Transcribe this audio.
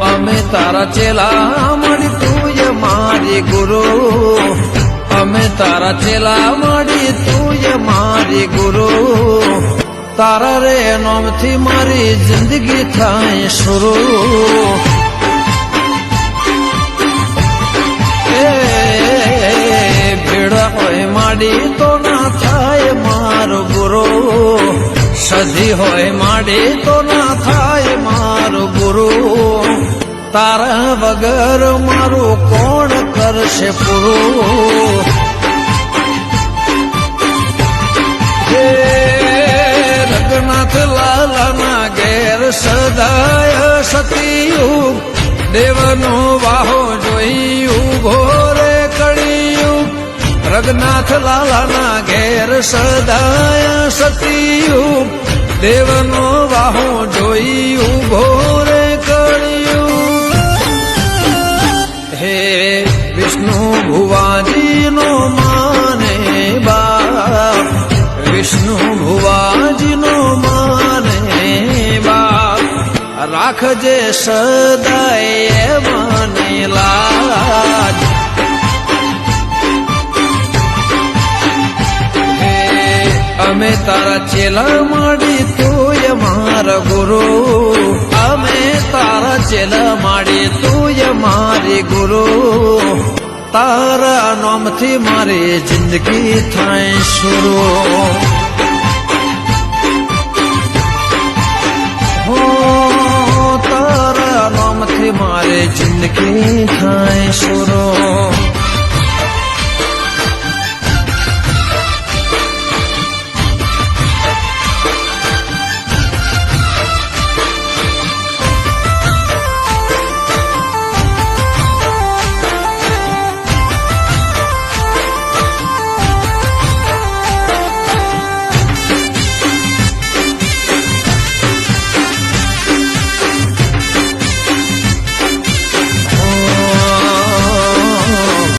અમે તારા ચેલા મળી તુંય મારી ગુરુ અમે તારા ચેલા મળી તુંય મારી ગુરુ તારા રે નામથી મારી જિંદગી થાય શરૂ ભેડા હોય માડી તો ના થાય મારો ગુરુ સધી હોય માડી તો ના થાય મારો ગુરુ તારા વગર મારું કોણ કરશે પૂરું રઘનાથ લાલાના ઘેર સદાય સતીયુગ દેવનો વાહો જોઈ ઉભો રે કળિયુગ રઘનાથ લાલાના ઘેર સદાય સતીયુગ દેવનો વાહો જોઈ ઉભો રે કળિયુગ હે વિષ્ણુ ભુવાજીનો માને બાપ વિષ્ણુ ભુવાજીનો માને બાપ રાખજે સદાય મને લાજ અમે તારા ચેલા માડી તુંય મારા ગુરુ અમે તારા ચેલા માડી તુંય મારી ગુરુ તારા નામથી મારી જિંદગી થાય શરૂ તારા નામથી મારી જિંદગી થાય શરૂ